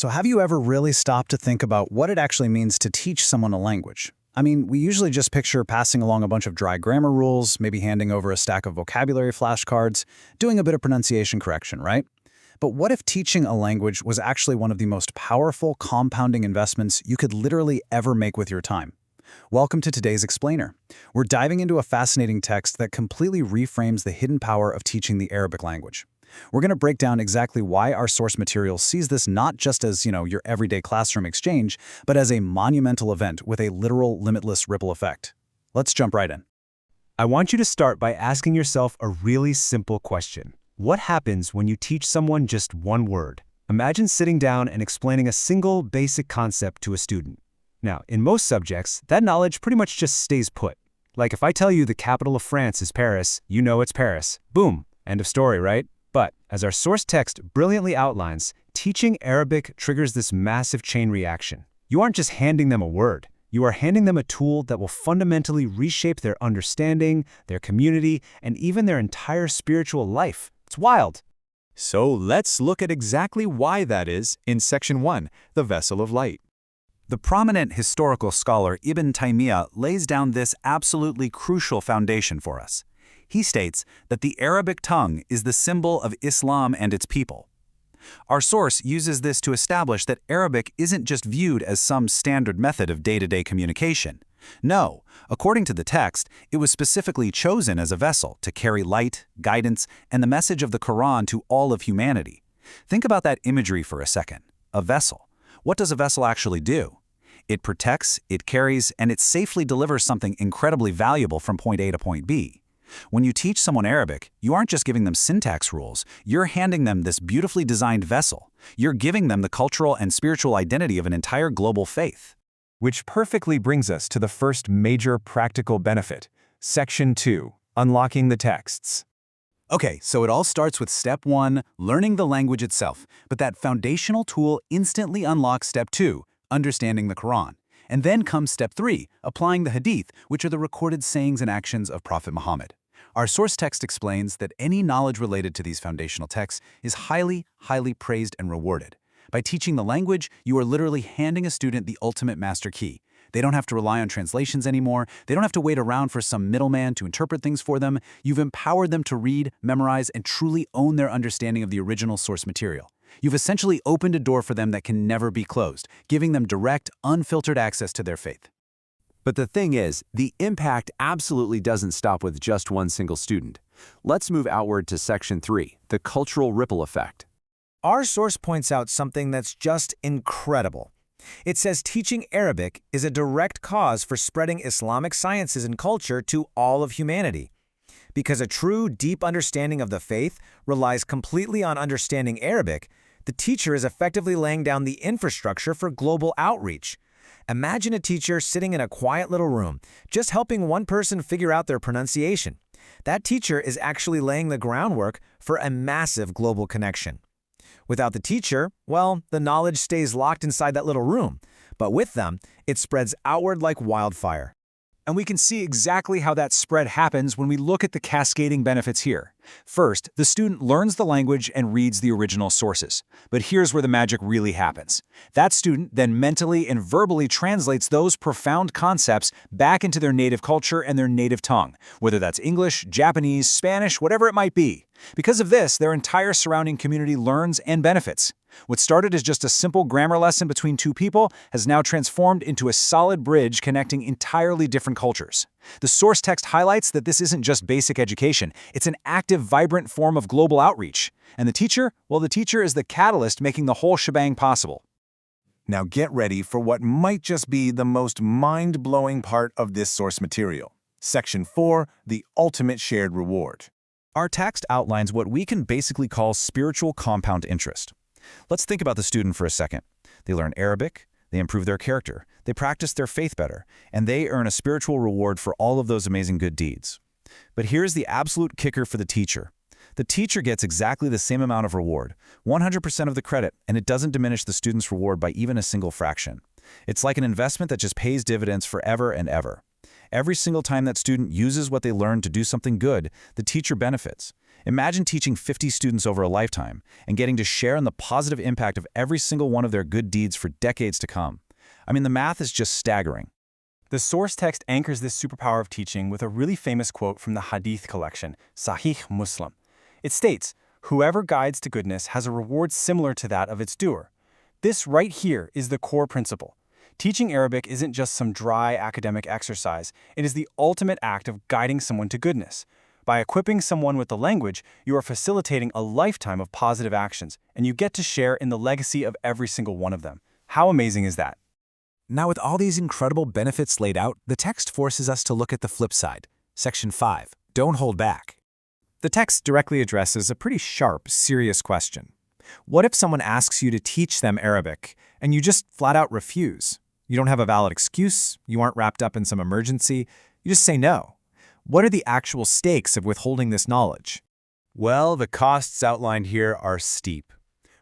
So have you ever really stopped to think about what it actually means to teach someone a language? I mean, we usually just picture passing along a bunch of dry grammar rules, maybe handing over a stack of vocabulary flashcards, doing a bit of pronunciation correction, right? But what if teaching a language was actually one of the most powerful compounding investments you could literally ever make with your time? Welcome to today's Explainer. We're diving into a fascinating text that completely reframes the hidden power of teaching the Arabic language. We're going to break down exactly why our source material sees this not just as, your everyday classroom exchange, but as a monumental event with a literal, limitless ripple effect. Let's jump right in. I want you to start by asking yourself a really simple question. What happens when you teach someone just one word? Imagine sitting down and explaining a single basic concept to a student. Now, in most subjects, that knowledge pretty much just stays put. Like if I tell you the capital of France is Paris, you know it's Paris. Boom. End of story, right? But, as our source text brilliantly outlines, teaching Arabic triggers this massive chain reaction. You aren't just handing them a word. You are handing them a tool that will fundamentally reshape their understanding, their community, and even their entire spiritual life. It's wild. So let's look at exactly why that is in Section 1, the Vessel of Light. The prominent historical scholar Ibn Taymiyyah lays down this absolutely crucial foundation for us. He states that the Arabic tongue is the symbol of Islam and its people. Our source uses this to establish that Arabic isn't just viewed as some standard method of day-to-day communication. No, according to the text, it was specifically chosen as a vessel to carry light, guidance, and the message of the Qur'an to all of humanity. Think about that imagery for a second. A vessel. What does a vessel actually do? It protects, it carries, and it safely delivers something incredibly valuable from point A to point B. When you teach someone Arabic, you aren't just giving them syntax rules, you're handing them this beautifully designed vessel. You're giving them the cultural and spiritual identity of an entire global faith. Which perfectly brings us to the first major practical benefit, Section 2, Unlocking the Texts. Okay, so it all starts with Step 1, learning the language itself, but that foundational tool instantly unlocks Step 2, understanding the Quran. And then comes Step 3, applying the Hadith, which are the recorded sayings and actions of Prophet Muhammad. Our source text explains that any knowledge related to these foundational texts is highly, highly praised and rewarded. By teaching the language, you are literally handing a student the ultimate master key. They don't have to rely on translations anymore. They don't have to wait around for some middleman to interpret things for them. You've empowered them to read, memorize, and truly own their understanding of the original source material. You've essentially opened a door for them that can never be closed, giving them direct, unfiltered access to their faith. But the thing is, the impact absolutely doesn't stop with just one single student. Let's move outward to Section 3, the cultural ripple effect. Our source points out something that's just incredible. It says teaching Arabic is a direct cause for spreading Islamic sciences and culture to all of humanity. Because a true, deep understanding of the faith relies completely on understanding Arabic, the teacher is effectively laying down the infrastructure for global outreach. Imagine a teacher sitting in a quiet little room, just helping one person figure out their pronunciation. That teacher is actually laying the groundwork for a massive global connection. Without the teacher, well, the knowledge stays locked inside that little room. But with them, it spreads outward like wildfire. And we can see exactly how that spread happens when we look at the cascading benefits here. First, the student learns the language and reads the original sources. But here's where the magic really happens. That student then mentally and verbally translates those profound concepts back into their native culture and their native tongue, whether that's English, Japanese, Spanish, whatever it might be. Because of this, their entire surrounding community learns and benefits. What started as just a simple grammar lesson between two people has now transformed into a solid bridge connecting entirely different cultures. The source text highlights that this isn't just basic education, it's an active, vibrant form of global outreach. And the teacher? Well, the teacher is the catalyst making the whole shebang possible. Now get ready for what might just be the most mind-blowing part of this source material. Section 4, the ultimate shared reward. Our text outlines what we can basically call spiritual compound interest. Let's think about the student for a second. They learn Arabic, they improve their character, they practice their faith better, and they earn a spiritual reward for all of those amazing good deeds. But here's the absolute kicker for the teacher. The teacher gets exactly the same amount of reward, 100% of the credit, and it doesn't diminish the student's reward by even a single fraction. It's like an investment that just pays dividends forever and ever. Every single time that student uses what they learned to do something good, the teacher benefits. Imagine teaching 50 students over a lifetime and getting to share in the positive impact of every single one of their good deeds for decades to come. I mean, the math is just staggering. The source text anchors this superpower of teaching with a really famous quote from the Hadith collection, Sahih Muslim. It states, "Whoever guides to goodness has a reward similar to that of its doer." This right here is the core principle. Teaching Arabic isn't just some dry academic exercise, it is the ultimate act of guiding someone to goodness. By equipping someone with the language, you are facilitating a lifetime of positive actions, and you get to share in the legacy of every single one of them. How amazing is that? Now, with all these incredible benefits laid out, the text forces us to look at the flip side. Section 5. Don't hold back. The text directly addresses a pretty sharp, serious question. What if someone asks you to teach them Arabic, and you just flat out refuse? You don't have a valid excuse, you aren't wrapped up in some emergency, you just say no. What are the actual stakes of withholding this knowledge? Well, the costs outlined here are steep.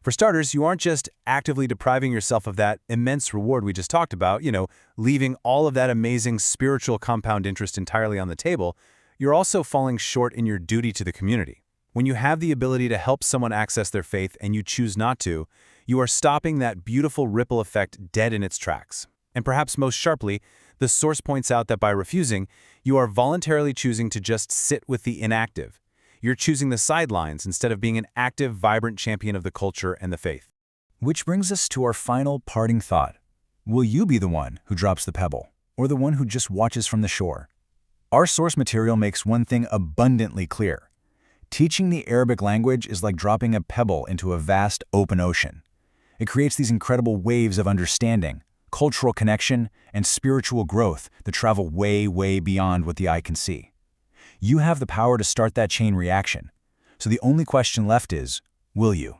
For starters, you aren't just actively depriving yourself of that immense reward we just talked about, leaving all of that amazing spiritual compound interest entirely on the table. You're also falling short in your duty to the community. When you have the ability to help someone access their faith and you choose not to, you are stopping that beautiful ripple effect dead in its tracks. And perhaps most sharply, the source points out that by refusing, you are voluntarily choosing to just sit with the inactive. You're choosing the sidelines instead of being an active, vibrant champion of the culture and the faith. Which brings us to our final parting thought. Will you be the one who drops the pebble, or the one who just watches from the shore? Our source material makes one thing abundantly clear. Teaching the Arabic language is like dropping a pebble into a vast open ocean. It creates these incredible waves of understanding, cultural connection, and spiritual growth that travel way, way beyond what the eye can see. You have the power to start that chain reaction. So the only question left is, will you?